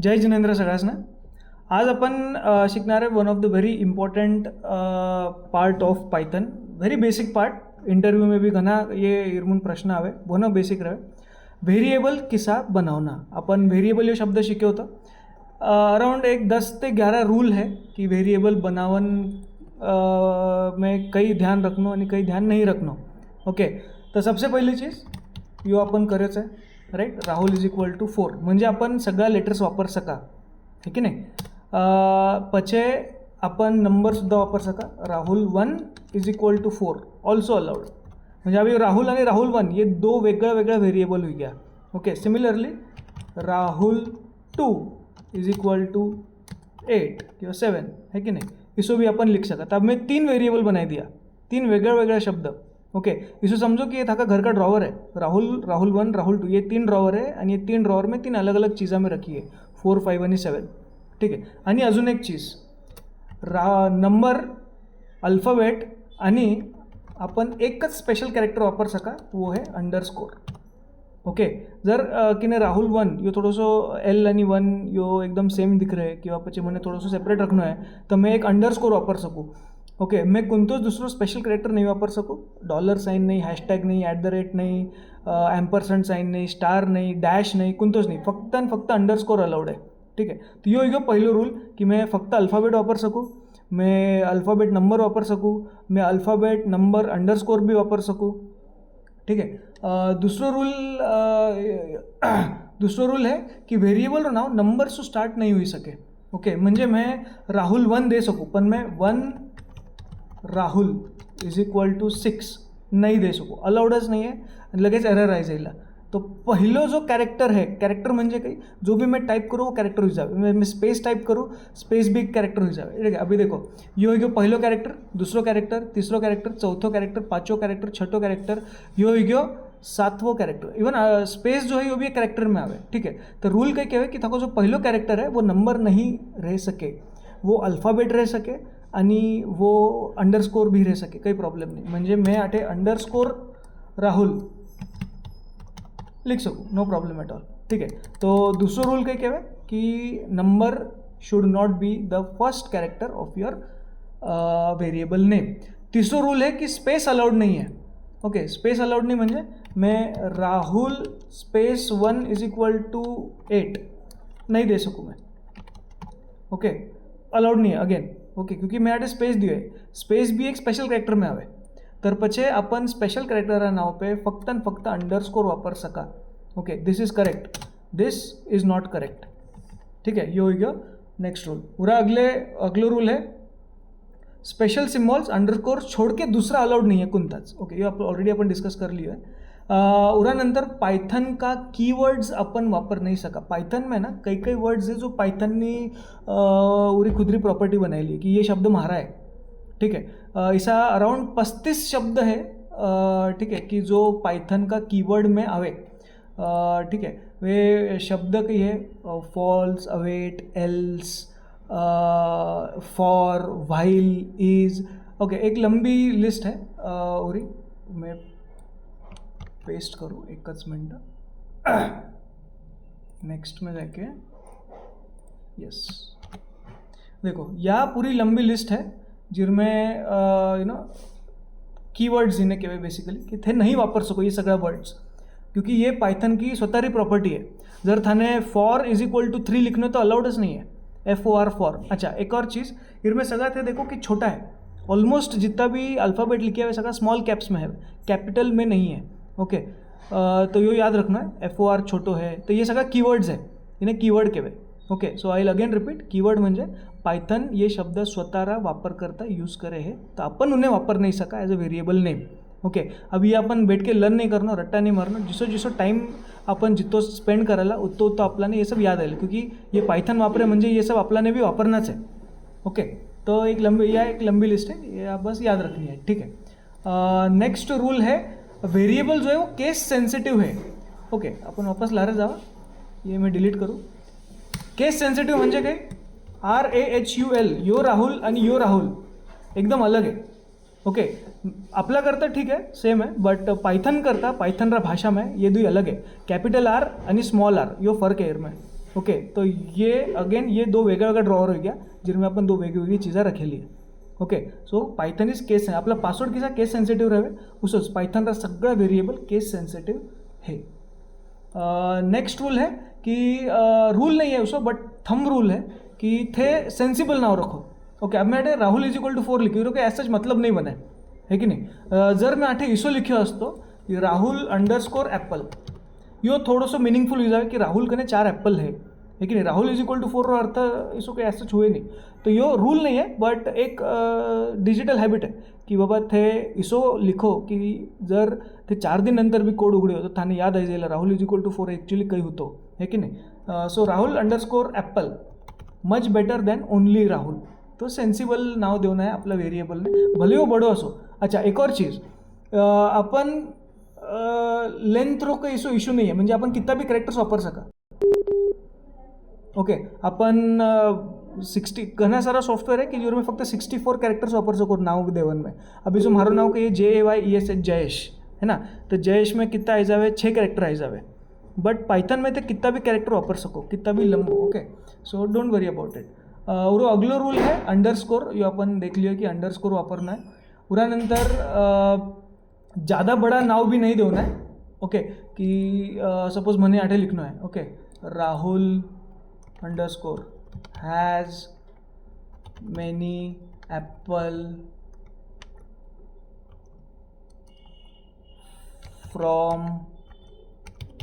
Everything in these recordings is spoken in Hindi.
जय जिनेंद्र सगळ्यांना. आज आपण शिकणार आहे one of the very important part of Python, very basic part. Interview में भी घना ये इरमून प्रश्न आवे, वन बेसिक रहे. व्हेरिएबल किसा बनावना. अपन व्हेरिएबल ये शब्द शिके होता. अराउंड एक 10 से 11 रूल है कि व्हेरिएबल बनावन में कई ध्यान रखनो आणि कई ध्यान नहीं रखनो. ओके, तो सबसे पहली चीज़ यो आपण करायचं आहे, right. Rahul is equal to 4 म्हणजे आपण सगळ्या लेटर्स वापर सका, है की नाही. पछे आपण नंबरसुद्धा वापर सका. Rahul 1 is equal to 4 also allowed. म्हणजे अभी राहुल आणि राहुल 1 ये दो वेगळ्या वेगळ्या व्हेरिएबल हो गया. Okay, similarly Rahul 2 is equal to 8 किंवा 7, है कि नहीं. इसको भी अपन लिख सका. तब मैं 3 वेरिएबल बनाई दिया, 3 वेगळ्या वेगळ्या शब्द. ओके, इसको समझो कि ये था का घर का ड्रॉवर है. राहुल, राहुल 1, राहुल 2 ये 3 ड्रॉवर है आणि ये 3 ड्रॉवर में 3 अलग अलग चीज़ा में रखी है, 4, 5 आणि 7. ठीक आहे. आणि अजून एक चीज़, नंबर, अल्फाबेट आणि आपण एकच स्पेशल कॅरेक्टर वापर सका, वो है अंडरस्कोर. ओके, जर किने राहुल 1 यो थोड़ोसो एल आणि 1 यो एकदम सेम दिख रहे किंवा પછી મને थोड़ोसो सेपरेट रखना है तो मैं एक अंडरस्कोर वापर सकूँ. ओके, मैं कोणतंच दुसरं स्पेशल कॅरेक्टर नहीं वापर सकूँ. डॉलर साइन नहीं, हॅशटॅग नहीं, @ नहीं, एम्परसेंड साइन नहीं, स्टार नहीं, डॅश नहीं, कोणतंच नहीं. फक्त आणि फक्त अंडरस्कोर अलाउड है. ठीक है. तो यो पहिलो रूल कि मैं फक्त अल्फ़ाबेट वापर सकूँ, मैं अल्फ़ाबेट नंबर वापर सकूँ, मैं अल्फ़ाबेट नंबर अंडरस्कोर भी वापर सकूँ. ठीक है. दूसरा रूल है कि वेरिएबल नाव नंबर से स्टार्ट नहीं हुई सके. ओके, म्हणजे मैं राहुल 1 दे सकूँ पण मैं 1 राहुल इज इक्वल टू 6 नहीं दे सकूँ, अलाउडच नहीं है. लगेच एरर आ जाएगा. तो पहलो जो कैरेक्टर है, कैरेक्टर म्हणजे काही जो भी मैं टाइप करूँ वो कैरेक्टर हो जाए. मैं स्पेस टाइप करूँ, स्पेस भी कैरेक्टर हो जाए. ठीक है. अभी देखो, यो पहलो कैरेक्टर, दूसरो कैरेक्टर, तीसरो कैरेक्टर, चौथो कैरेक्टर, पाँचों कैरेक्टर, छठो कैरेक्टर, यो 7वां कैरेक्टर. इवन स्पेस जो है वो भी एक कैरेक्टर में आवे. ठीक है. तो रूल कई कहवे कि थाको जो पहलो कैरेक्टर है वो नंबर नहीं रह सके, वो अल्फ़ाबेट रह सके आणि वो अंडरस्कोर भी रह सके, काही प्रॉब्लेम नहीं. म्हणजे मैं आठे अंडरस्कोर राहुल लिख सकूँ, नो प्रॉब्लम एट ऑल. ठीक है. तो दूसरा रूल कई कहवे कि number should not be the first character of your variable name. तीसरा रूल है कि स्पेस अलाउड नहीं है. ओके, स्पेस अलाउड नहीं म्हणजे मैं Rahul space 1 is equal to 8 नहीं दे सकूँ मैं. ओके, अलाउड नहीं है अगेन. ओके, क्योंकि मैं आटे स्पेस दियो है. स्पेस भी एक स्पेशल कॅरेक्टर में आवे. तर पछे आपण स्पेशल कॅरेक्टरा नाव पे फक्त आणि फक्त अंडरस्कोर वापर सका. Okay, this is correct, this is not correct. ठीक है. यो गयो नेक्स्ट रूल. पूरा अगलो रूल है स्पेशल सिम्बॉल्स अंडरस्कोर छोड़ के दूसरा अलाउड नहीं है कोणताच. ओके, ये ऑलरेडी अपन डिस्कस कर लियो है. उरानंतर पाइथन का कीवर्ड्स अपन वापर नहीं सका. पाइथन में ना कई वर्ड्स है जो पाइथन ने उरी खुदरी प्रॉपर्टी बनाई ली कि ये शब्द मारा है. ठीक है. ऐसा अराउंड 35 शब्द है, ठीक है, कि जो पाइथन का कीवर्ड में आवे. ठीक है. वे शब्द कई है false, await, else, for, while, is. Okay, एक लंबी लिस्ट है. उरी मैं पेस्ट करूँ, एक मिनट. नेक्स्ट में जाके यस, देखो या पूरी लंबी लिस्ट है जिनमें कीवर्ड्स जिन्हें कहवे बेसिकली कि थे नहीं वापर सको ये सगळ्या वर्ड्स, क्योंकि ये पाइथन की स्वतःची प्रॉपर्टी है. जर थाने फॉर इज इक्वल टू 3 लिखना तो अलाउडच नहीं है, FOR फॉर. अच्छा, एक और चीज़ इनमें सगळा थे देखो कि छोटा है. ऑलमोस्ट जितना भी अल्फ़ाबेट लिखे हुए सगळा स्मॉल कैप्स में है, कैपिटल में नहीं है. ओके, तो यो याद रखना है, FOR छोटो है. तो ये सगळा कीवर्ड्स है, इन्हें कीवर्ड कहवे. Okay, so I will again repeat, keyword म्हणजे पाइथन ये शब्द स्वतःरा वापर करता यूज़ करे है, तो अपन उन्हें वापर नहीं सका as a variable name. Okay, अभी ये अपन बैठ के लर्न नहीं करना, रट्टा नहीं मारना. जिसो टाइम अपन जितो स्पेंड करायला उतो आपल्याने ये सब याद आएगा, क्योंकि ये पाइथन वापरे म्हणजे ये सब आपल्याने भी वापरनाच है. ओके, तो एक लंबी लिस्ट है, ये आप बस याद रखनी है. ठीक है. नेक्स्ट रूल है वेरिएबल जो है वो केस सेंसिटिव है. ओके, अपन वापस ला रहे जावा, ये मैं डिलीट करूँ. केस सेंसिटिव म्हणजे काय, RAHUL, यो राहुल आणि यो राहुल एकदम अलग है. ओके, आपला करता ठीक है सेम है, बट पाइथन करता, पाइथन रा भाषा में ये दो अलग है. कैपिटल R आणि स्मॉल r यो फर्क है इनमें. ओके तो ये अगेन ये दो वेगळा वेगळा ड्रॉवर हो गया जिनमें आपण दो वेगवेगळी चीज़ा रखेली आहे. Okay so Python is case आपला पासवर्ड किसा केस सेन्सिटिव्ह रहे उसोच पायथन रा सगळा वेरिएबल केस सेन्सिटिव्ह है. नेक्स्ट रूल है कि रूल नहीं है उसको बट थंब रूल है कि थे सेंसिबल नाव रखो. ओके अब मैं आठे राहुल इज इक्वल टू 4 लिखी तो ऐसा मतलब नहीं बना है कि नहीं. जर मैं आठे इसो लिखियो असतो राहुल अंडरस्कोर एप्पल यो थोड़ो मीनिंगफुल यूज है कि राहुल कने 4 एप्पल है कि नहीं. राहुल इज इक्वल टू 4 रो अर्थ इसो कोई ऐसा हुए नहीं. तो यो रूल नहीं है बट एक डिजिटल हैबिट है कि बाबा थे इसो लिखो कि जर ते 4 दिन नंतर भी कोड उघड्यो तो थाने याद आई जाएगा Rahul is equal to 4 actually कहीं होतो है कि नहीं. So Rahul underscore apple much better than only Rahul. तो सेन्सिबल नाव देऊन आहे आपल्या व्हेरिएबलने भले वो बडो असो. अच्छा एक और चीज़ अपन लेंथ रो का इशू नहीं है म्हणजे आपण कितना भी करेक्टर्स वापर सका. ओके अपन 60 घना सारा सॉफ्टवेयर है कि जो में फक्त 64 कैरेक्टर्स वापर सको नाव देवन में. अभी जो मारो नाव कहिए JAYES जयेश है ना तो जयेश में कितना आई जावे 6 कैरेक्टर आई जावे बट पाइथन में तो कितना भी कैरेक्टर वापर सको कितना भी लंबो. Okay so don't worry about it. और अगलो रूल है अंडरस्कोर यो अपन देख लियो कि अंडरस्कोर वापरना है. उरा नंतर ज़्यादा बड़ा नाव भी नहीं देना है. ओके कि सपोज मने आठे लिखना है. Okay Rahul underscore has many Apple from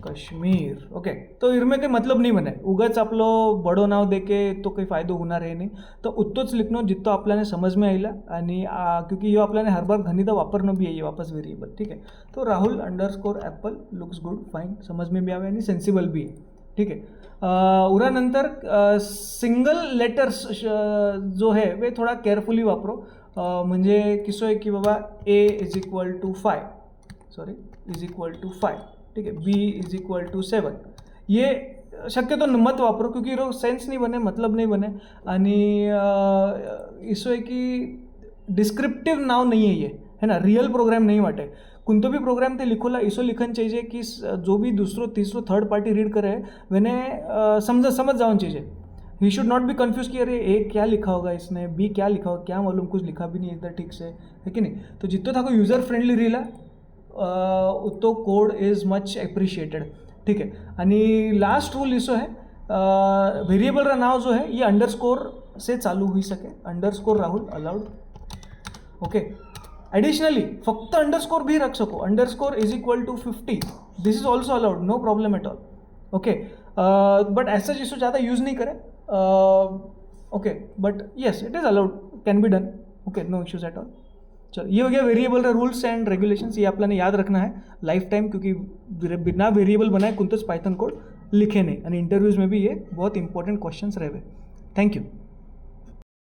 Kashmir. Okay तो इनमें कोई मतलब नहीं बने उगाच आपलो बड़ो नाव देके तो कोई फायदो होणार है नहीं. तो उतोच लिखनो जितो आपल्याने समझ में आईला आणि क्योंकि यो आपल्याने हर बार घनीदा वापरनो भी है वापस वेरिएबल. ठीक है तो Rahul underscore Apple looks good fine समझ में भी आवे आणि सेन्सिबल भी है. ठीक है उरा नंतर सिंगल लेटर्स जो है वे थोड़ा केयरफुली वापरो. म्हणजे किसो है कि बाबा A इज इक्वल टू 5 ठीक है B इज इक्वल टू 7 ये शक्यतो मत वापरो क्योंकि रो सेंस नहीं बने मतलब नहीं बने. आणि इसो है कि डिस्क्रिप्टिव नाव नहीं है ये है ना रियल प्रोग्राम नहीं वाटे. कोणतो भी प्रोग्राम ते लिखोला इसो लिखन चाहिए कि जो भी दूसरो तीसरो थर्ड पार्टी रीड करे मैंने समझ जाना चाहिए. He should not be confuse कि अरे ए क्या लिखा होगा इसने बी क्या लिखा होगा क्या मालूम कुछ लिखा भी नहीं एकदम ठीक से है कि नहीं. तो जितो था को यूज़र फ्रेंडली रीला तो कोड इज़ मच एप्रिशिएटेड. ठीक है आणि लास्ट रूल इसो है वेरिएबल का नाव जो है ये अंडरस्कोर से चालू हुई सके. Underscore Rahul allowed. Okay additionally फक्त अंडरस्कोर भी रख सको. Underscore is equal to 50 this is also allowed no problem at all. Okay but ऐसा जिसको ज़्यादा यूज़ नहीं करें. Okay but yes it is allowed can be done. Okay no issues at all. चलो ये हो गया वेरिएबल रूल्स एंड रेगुलेशंस. ये आपने याद रखना है लाइफ टाइम क्योंकि बिना वेरिएबल बनाए कुछ पाइथन कोड लिखे नहीं. और इंटरव्यूज़ में भी ये बहुत इंपॉर्टेंट क्वेश्चंस रहे. Thank you.